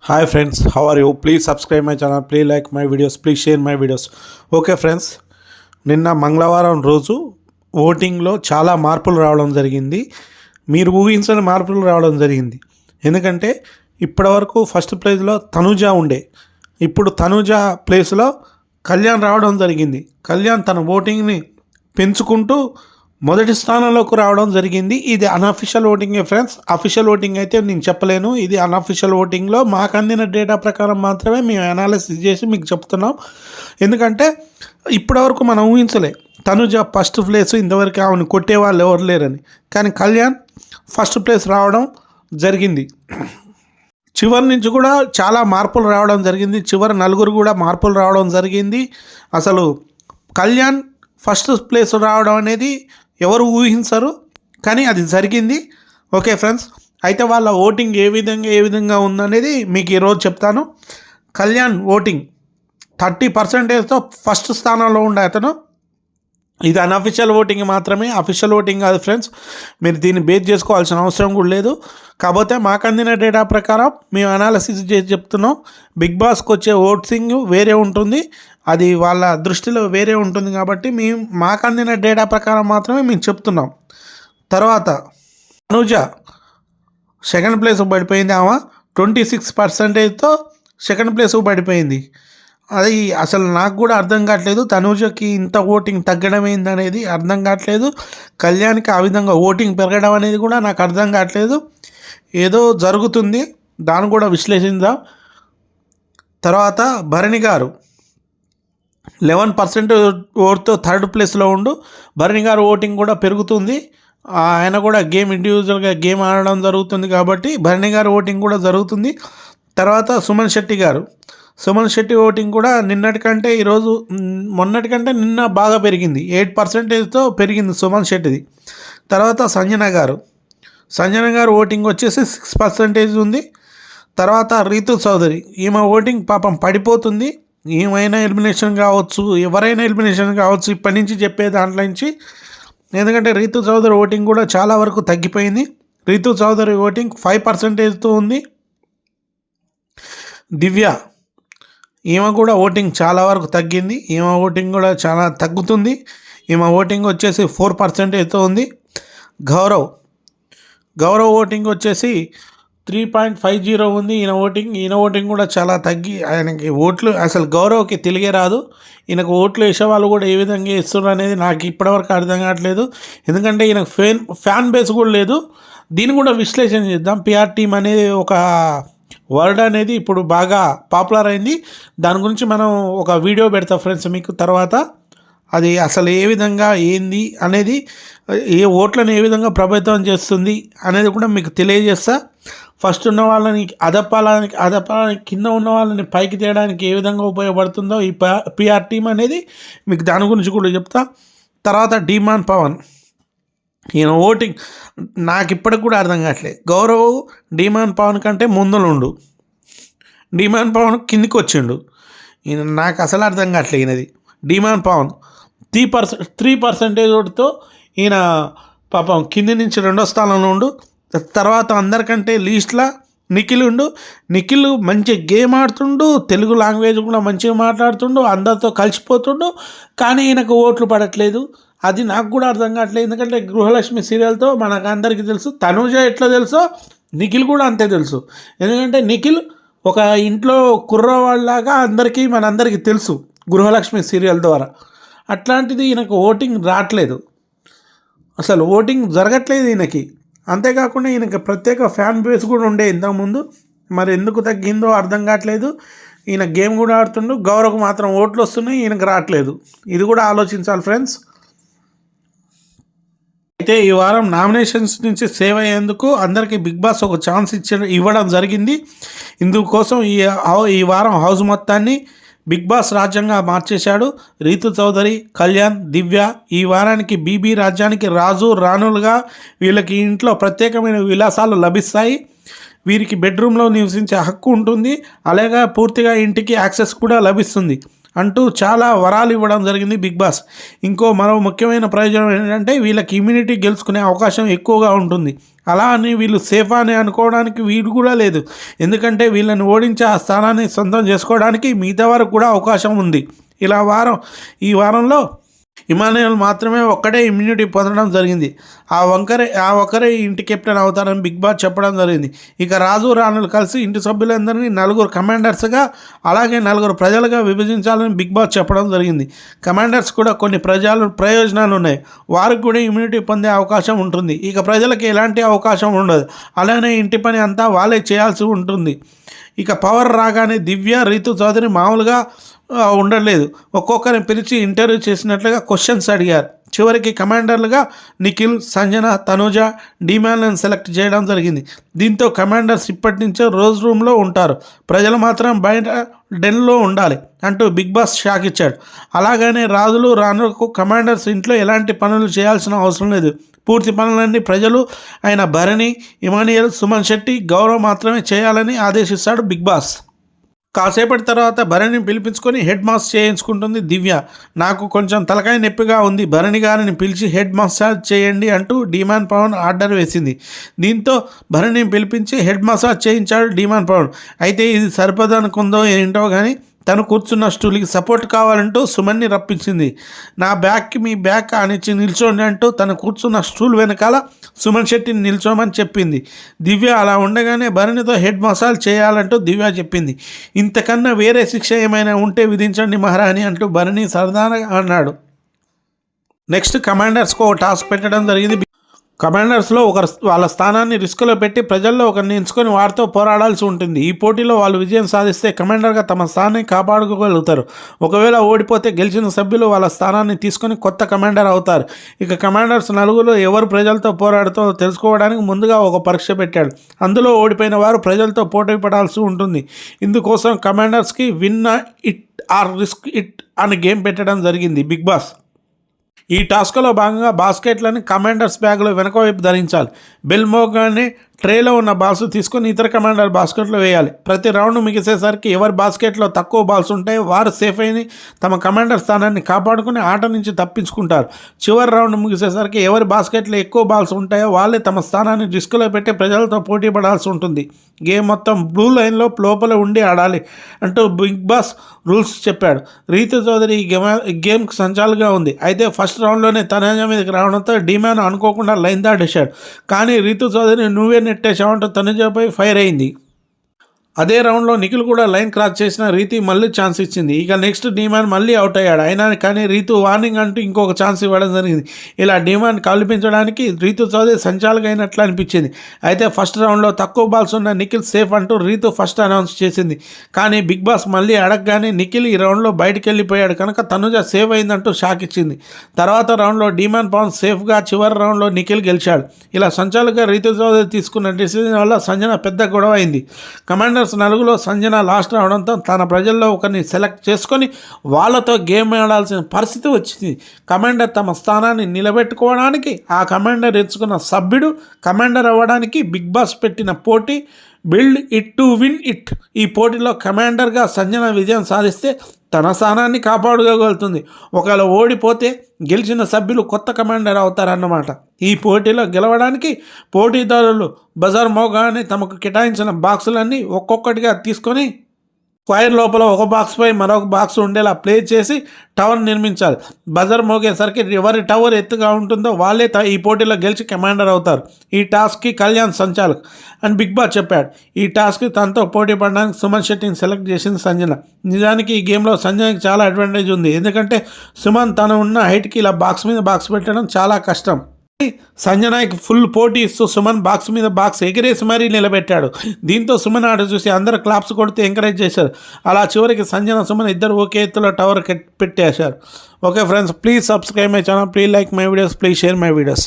Hi friends, how are you? Please subscribe my channel, please like my videos, please share my videos. Okay friends, నిన్న మంగళవారం రోజు ఓటింగ్లో చాలా మార్పులు రావడం జరిగింది. మీరు ఊహించని మార్పులు రావడం జరిగింది. ఎందుకంటే ఇప్పటివరకు ఫస్ట్ ప్లేస్లో తనుజ ఉండే, ఇప్పుడు తనుజ ప్లేస్లో కళ్యాణ్ రావడం జరిగింది. కళ్యాణ్ తన ఓటింగ్ని పెంచుకుంటూ మొదటి స్థానంలోకి రావడం జరిగింది. ఇది అన్అఫిషియల్ ఓటింగే ఫ్రెండ్స్. అఫీషియల్ ఓటింగ్ అయితే నేను చెప్పలేను. ఇది అన్అఫిషియల్ ఓటింగ్లో మాకు అందిన డేటా ప్రకారం మాత్రమే మేము అనాలిసిస్ చేసి మీకు చెప్తున్నాం. ఎందుకంటే ఇప్పటివరకు మనం ఊహించలే తనుజ ఫస్ట్ ప్లేస్, ఇంతవరకు ఆమెను కొట్టే వాళ్ళు ఎవరు లేరని. కానీ కళ్యాణ్ ఫస్ట్ ప్లేస్ రావడం జరిగింది. చివరి నుంచి కూడా చాలా మార్పులు రావడం జరిగింది. చివరి నలుగురు కూడా మార్పులు రావడం జరిగింది. అసలు కళ్యాణ్ ఫస్ట్ ప్లేస్ రావడం అనేది ఎవరు ఊహించరు, కానీ అది జరిగింది. ఓకే ఫ్రెండ్స్, అయితే వాళ్ళ ఓటింగ్ ఏ విధంగా ఉందనేది మీకు ఈరోజు చెప్తాను. కళ్యాణ్ ఓటింగ్ 30%తో ఫస్ట్ స్థానంలో ఉండే అతను. ఇది అన్అఫిషియల్ ఓటింగ్ మాత్రమే, అఫీషియల్ ఓటింగ్ కాదు ఫ్రెండ్స్. మీరు దీన్ని బేస్ చేసుకోవాల్సిన అవసరం కూడా లేదు. కాకపోతే మాకు అందిన డేటా ప్రకారం మేము అనాలిసిస్ చేసి చెప్తున్నాం. బిగ్ బాస్కి వచ్చే ఓటింగ్ వేరే ఉంటుంది, అది వాళ్ళ దృష్టిలో వేరే ఉంటుంది. కాబట్టి మేము మాకు అందిన డేటా ప్రకారం మాత్రమే మేము చెప్తున్నాం. తర్వాత అనుజ సెకండ్ ప్లేస్ పడిపోయింది. ఆమె 26%తో సెకండ్ ప్లేస్ పడిపోయింది. అది అసలు నాకు కూడా అర్థం కావట్లేదు. తనూజకి ఇంత ఓటింగ్ తగ్గడం ఏందనేది అర్థం కావట్లేదు. కళ్యాణ్కి ఆ విధంగా ఓటింగ్ పెరగడం అనేది కూడా నాకు అర్థం కావట్లేదు. ఏదో జరుగుతుంది, దాన్ని కూడా విశ్లేషిద్దాం. తర్వాత భరణి గారు 11% ఓటుతో థర్డ్ ప్లేస్లో ఉండు. భరణి గారు ఓటింగ్ కూడా పెరుగుతుంది. ఆయన కూడా ఇండివిజువల్గా గేమ్ ఆడడం జరుగుతుంది కాబట్టి భరణి గారు ఓటింగ్ కూడా జరుగుతుంది. తర్వాత సుమన్ శెట్టి ఓటింగ్ కూడా నిన్నటికంటే ఈరోజు మొన్నటికంటే నిన్న బాగా పెరిగింది. 8%తో పెరిగింది సుమన్ శెట్టిది. తర్వాత సంజన గారు ఓటింగ్ వచ్చేసి 6% ఉంది. తర్వాత రీతు చౌదరి, ఈమె ఓటింగ్ పాపం పడిపోతుంది. ఏమైనా ఎలిమినేషన్ కావచ్చు, ఎవరైనా ఎలిమినేషన్ కావచ్చు ఇప్పటి నుంచి చెప్పే దాంట్లో నుంచి. ఎందుకంటే రీతు చౌదరి ఓటింగ్ కూడా చాలా వరకు తగ్గిపోయింది. రీతు చౌదరి ఓటింగ్ 5%తో ఉంది. దివ్య, ఈమె కూడా ఓటింగ్ చాలా వరకు తగ్గింది. ఈమె ఓటింగ్ కూడా చాలా తగ్గుతుంది. ఈమె ఓటింగ్ వచ్చేసి 4%తో ఉంది. గౌరవ్ ఓటింగ్ వచ్చేసి 3.50 ఉంది. ఈయన ఓటింగ్ కూడా చాలా తగ్గి, ఆయనకి ఓట్లు అసలు గౌరవ్కి తెలిగే రాదు. ఈయనకు ఓట్లు వేసేవాళ్ళు కూడా ఏ విధంగా ఇస్తున్నారు అనేది నాకు ఇప్పటివరకు అర్థం కావట్లేదు. ఎందుకంటే ఈయనకు ఫ్యాన్ బేస్ కూడా లేదు. దీన్ని కూడా విశ్లేషణ చేద్దాం. పిఆర్ టీమ్ అనేది ఒక వర్డ్ అనేది ఇప్పుడు బాగా పాపులర్ అయింది. దాని గురించి మనం ఒక వీడియో పెడతాం ఫ్రెండ్స్ మీకు. తర్వాత అది అసలు ఏ విధంగా ఏంది అనేది, ఏ ఓట్లను ఏ విధంగా ప్రభావితం చేస్తుంది అనేది కూడా మీకు తెలియజేస్తా. ఫస్ట్ ఉన్న వాళ్ళని అదపాలని కింద ఉన్న వాళ్ళని పైకి తేయడానికి ఏ విధంగా ఉపయోగపడుతుందో ఈ పిఆర్ టీమ్ అనేది మీకు దాని గురించి కూడా చెప్తా. తర్వాత డిమాండ్ పవన్, ఈయన ఓటింగ్ నాకు ఇప్పటికి కూడా అర్థం కావట్లేదు. గౌరవ్ డిమాండ్ పవన్ కంటే ముందులుండు, డిమాండ్ పవన్ కిందికి వచ్చిండు. ఈయన నాకు అసలు అర్థం కావట్లేదు. ఈయనది డిమాండ్ పవన్ 3% ఓటుతో ఈయన పాపం కింది నుంచి 2వ స్థానంలో ఉండు. తర్వాత అందరికంటే లీస్ట్లో నిఖిల్ మంచి గేమ్ ఆడుతుండు, తెలుగు లాంగ్వేజ్ కూడా మంచిగా మాట్లాడుతుండు, అందరితో కలిసిపోతుండు. కానీ ఈయనకు ఓట్లు పడట్లేదు. అది నాకు కూడా అర్థం కావట్లేదు. ఎందుకంటే గృహలక్ష్మి సీరియల్తో మనకు అందరికీ తెలుసు, తనూజ ఎట్లా తెలుసో నిఖిల్ కూడా అంతే తెలుసు. ఎందుకంటే నిఖిల్ ఒక ఇంట్లో కుర్రవాళ్ళలాగా మనందరికీ తెలుసు గృహలక్ష్మి సీరియల్ ద్వారా. అట్లాంటిది ఈయనకు ఓటింగ్ రావట్లేదు, అసలు ఓటింగ్ జరగట్లేదు ఈయనకి. అంతేకాకుండా ఈయనకి ప్రత్యేక ఫ్యాన్ బేస్ కూడా ఉండే ఇంతకుముందు. మరి ఎందుకు తగ్గిందో అర్థం కావట్లేదు. ఈయన గేమ్ కూడా ఆడుతుండు, గౌరవ్కి మాత్రం ఓట్లు వస్తున్నాయి, ఈయనకు రావట్లేదు. ఇది కూడా ఆలోచించాలి ఫ్రెండ్స్. అయితే ఈ వారం నామినేషన్స్ నుంచి సేవ్ అయ్యేందుకు అందరికీ బిగ్ బాస్ ఒక ఛాన్స్ ఇవ్వడం జరిగింది. ఇందుకోసం ఈ వారం హౌస్ మొత్తాన్ని బిగ్ బాస్ రాజ్యంగా మార్చేశాడు. రీతు చౌదరి, కళ్యాణ్, దివ్య ఈ వారానికి బీబీ రాజ్యానికి రాజు రాణులుగా వీళ్ళకి ఇంట్లో ప్రత్యేకమైన విలాసాలు లభిస్తాయి. వీరికి బెడ్రూమ్లో నివసించే హక్కు ఉంటుంది. అలాగే పూర్తిగా ఇంటికి యాక్సెస్ కూడా లభిస్తుంది. అంటూ చాలా వరాలు ఇవ్వడం జరిగింది బిగ్ బాస్. మరో ముఖ్యమైన ప్రయోజనం ఏంటంటే వీళ్ళకి ఇమ్యూనిటీ గెలుచుకునే అవకాశం ఎక్కువగా ఉంటుంది. అలా అని వీళ్ళు సేఫ్ అని అనుకోవడానికి వీలు కూడా లేదు. ఎందుకంటే వీళ్ళని ఓడించి ఆ స్థానాన్ని సొంతం చేసుకోవడానికి మిగతా వారికి కూడా అవకాశం ఉంది. ఈ వారంలో ఇమానుయల్ మాత్రమే ఒక్కడే ఇమ్యూనిటీ పొందడం జరిగింది. ఆ ఒక్కరే ఇంటి కెప్టెన్ అవుతారని బిగ్ బాస్ చెప్పడం జరిగింది. ఇక రాజు రాణులు కలిసి ఇంటి సభ్యులందరినీ 4 కమాండర్స్గా అలాగే 4 ప్రజలుగా విభజించాలని బిగ్ బాస్ చెప్పడం జరిగింది. కమాండర్స్ కూడా కొన్ని ప్రయోజనాలు ఉన్నాయి. వారికి కూడా ఇమ్యూనిటీ పొందే అవకాశం ఉంటుంది. ఇక ప్రజలకు ఎలాంటి అవకాశం ఉండదు. అలానే ఇంటి పని అంతా వాళ్ళే చేయాల్సి ఉంటుంది. ఇక పవర్ రాగానే దివ్య, రీతు చౌదరి మామూలుగా ఉండలేదు. ఒక్కొక్కరిని పిలిచి ఇంటర్వ్యూ చేసినట్లుగా క్వశ్చన్స్ అడిగారు. చివరికి కమాండర్లుగా నిఖిల్, సంజన, తనుజ, డీమ్యాన్లను సెలెక్ట్ చేయడం జరిగింది. దీంతో కమాండర్స్ ఇప్పటి నుంచే రోజ్ రూమ్లో ఉంటారు, ప్రజలు మాత్రం బయట డెన్లో ఉండాలి అంటూ బిగ్ బాస్ షాక్ ఇచ్చాడు. అలాగనే రాజులు రాణులకు కమాండర్స్ ఇంట్లో ఎలాంటి పనులు చేయాల్సిన అవసరం లేదు. పూర్తి పనులన్నీ ప్రజలు అయిన భరణి, ఇమానియల్, సుమన్ శెట్టి, గౌరవ్ మాత్రమే చేయాలని ఆదేశిస్తాడు బిగ్ బాస్. కాసేపటి తర్వాత భరణిని పిలిపించుకొని హెడ్ మాస్క్ చేయించుకుంటుంది దివ్య. నాకు కొంచెం తలకాయ నొప్పిగా ఉంది, భరణి గారిని పిలిచి హెడ్ మసాజ్ చేయండి అంటూ డీమాన్ పవన్ ఆర్డర్ వేసింది. దీంతో భరణిని పిలిపించి హెడ్ మసాజ్ చేయించాడు డీమాన్ పవన్. అయితే ఇది సరిపదనుకుందో ఏంటో కానీ తను కూర్చున్న స్టూల్కి సపోర్ట్ కావాలంటూ సుమన్ని రప్పించింది. నా బ్యాగ్కి మీ బ్యాగ్ అనిచ్చి నిల్చోండి అంటూ తను కూర్చున్న స్టూల్ వెనకాల సుమన్ శెట్టిని నిల్చోమని చెప్పింది. దివ్య అలా ఉండగానే భరణితో హెడ్ మసాజ్ చేయాలంటూ దివ్య చెప్పింది. ఇంతకన్నా వేరే శిక్ష ఏమైనా ఉంటే విధించండి మహారాణి అంటూ భరణి సరదాగా అన్నాడు. నెక్స్ట్ కమాండర్స్కు ఒక టాస్క్ పెట్టడం జరిగింది. కమాండర్స్లో వాళ్ళ స్థానాన్ని రిస్క్లో పెట్టి ప్రజల్లో ఒకరిని ఎంచుకొని వారితో పోరాడాల్సి ఉంటుంది. ఈ పోటీలో వాళ్ళు విజయం సాధిస్తే కమాండర్గా తమ స్థానాన్ని కాపాడుకోగలుగుతారు. ఒకవేళ ఓడిపోతే గెలిచిన సభ్యులు వాళ్ళ స్థానాన్ని తీసుకొని కొత్త కమాండర్ అవుతారు. ఇక కమాండర్స్ 4 ఎవరు ప్రజలతో పోరాడుతో తెలుసుకోవడానికి ముందుగా ఒక పరీక్ష పెట్టాడు. అందులో ఓడిపోయిన వారు ప్రజలతో పోటీ పడాల్సి ఉంటుంది. ఇందుకోసం కమాండర్స్కి win it or risk it అనే గేమ్ పెట్టడం జరిగింది బిగ్ బాస్. ఈ టాస్క్లో భాగంగా బాస్కెట్లని కమాండర్స్ బ్యాగ్లో వెనక వైపు ధరించాలి. బెల్ మోగానే ట్రేలో ఉన్న బాల్స్ తీసుకొని ఇతర కమాండర్ బాస్కెట్లో వేయాలి. ప్రతి రౌండ్ ముగిసేసరికి ఎవరి బాస్కెట్లో తక్కువ బాల్స్ ఉంటాయో వారు సేఫ్ అయిన తమ కమాండర్ స్థానాన్ని కాపాడుకుని ఆట నుంచి తప్పించుకుంటారు. చివరి రౌండ్ ముగిసేసరికి ఎవరి బాస్కెట్లో ఎక్కువ బాల్స్ ఉంటాయో వాళ్ళే తమ స్థానాన్ని రిస్క్లో పెట్టి ప్రజలతో పోటీ పడాల్సి ఉంటుంది. గేమ్ మొత్తం బ్లూ లైన్లో లోపల ఉండి ఆడాలి అంటూ బిగ్ బాస్ రూల్స్ చెప్పాడు. రీతు చౌదరి ఈ గేమ్కి సంచాలుగా ఉంది. అయితే ఫస్ట్ రౌండ్లోనే తనజ మీదకి రావడంతో డీమ్యాన్ అనుకోకుండా లైన్ దాటేశాడు. కానీ రీతు చౌదరి నువ్వే నెట్టేశావంటూ తనుజపై ఫైర్ అయింది. అదే రౌండ్లో నిఖిల్ కూడా లైన్ క్రాస్ చేసిన రీతి మళ్ళీ ఛాన్స్ ఇచ్చింది. ఇక నెక్స్ట్ డీమాన్ మళ్ళీ అవుట్ అయ్యాడు. అయినా కానీ రీతు వార్నింగ్ అంటూ ఇంకొక ఛాన్స్ ఇవ్వడం జరిగింది. ఇలా డీమాన్ కల్పించడానికి రీతు చౌదరి సంచాలక అయినట్లు అనిపించింది. అయితే ఫస్ట్ రౌండ్లో తక్కువ బాల్స్ ఉన్న నిఖిల్ సేఫ్ అంటూ రీతు ఫస్ట్ అనౌన్స్ చేసింది. కానీ బిగ్ బాస్ మళ్ళీ అడగగానే నిఖిల్ ఈ రౌండ్లో బయటికి వెళ్ళిపోయాడు కనుక తనుజ సేవ్ అయిందంటూ షాక్ ఇచ్చింది. తర్వాత రౌండ్లో డీమాన్ పవన్ సేఫ్గా, చివరి రౌండ్లో నిఖిల్ గెలిచాడు. ఇలా సంచాలక రీతు చౌదరి తీసుకున్న డిసిజన్ వల్ల సంజన పెద్ద గొడవ అయింది. కమాండర్స్ 4లో సంజన లాస్ట్ రావడంతో తన ప్రజల్లో ఒకరిని సెలెక్ట్ చేసుకొని వాళ్ళతో గేమ్ ఆడాల్సిన పరిస్థితి వచ్చింది. కమాండర్ తమ స్థానాన్ని నిలబెట్టుకోవడానికి ఆ కమాండర్ ఎంచుకున్న సభ్యుడు కమాండర్ అవ్వడానికి బిగ్ బాస్ పెట్టిన పోటీ build it to win it. ఈ పోటీలో కమాండర్గా సంజన విజయం సాధిస్తే తన స్థానాన్ని కాపాడుకోగలుగుతుంది. ఒకవేళ ఓడిపోతే గెలిచిన సభ్యులు కొత్త కమాండర్ అవుతారన్నమాట. ఈ పోటీలో గెలవడానికి పోటీదారులు బజార్ మోగానే తమకు కేటాయించిన బాక్సులన్నీ ఒక్కొక్కటిగా తీసుకొని స్క్వైర్ లోపల ఒక బాక్స్పై మరొక బాక్స్ ఉండేలా ప్లే చేసి టవర్ నిర్మించాలి. బజర్ మోగేసరికి ఎవరి టవర్ ఎత్తుగా ఉంటుందో వాళ్ళే ఈ పోటీలో గెలిచి కమాండర్ అవుతారు. ఈ టాస్క్కి కళ్యాణ్ సంచాలక్ అని బిగ్ బాస్ చెప్పాడు. ఈ టాస్క్కి తనతో పోటీ పడడానికి సుమన్ శెట్టిని సెలెక్ట్ చేసింది సంజన. నిజానికి ఈ గేమ్లో సంజనకి చాలా అడ్వాంటేజ్ ఉంది. ఎందుకంటే సుమన్ తను ఉన్న హైట్కి ఇలా బాక్స్ మీద బాక్స్ పెట్టడం చాలా కష్టం. సంజనాకి ఫుల్ పోటీ ఇస్తూ సుమన్ బాక్స్ మీద బాక్స్ ఎగిరేసి మరీ నిలబెట్టాడు. దీంతో సుమన్ ఆట చూసి అందరూ క్లాప్స్ కొడుతూ ఎంకరేజ్ చేశారు. అలా చివరికి సంజన, సుమన్ ఇద్దరు ఒకే ఎత్తులో టవర్ పెట్టేశారు. Okay friends, please subscribe my channel, please like my videos, please share my videos.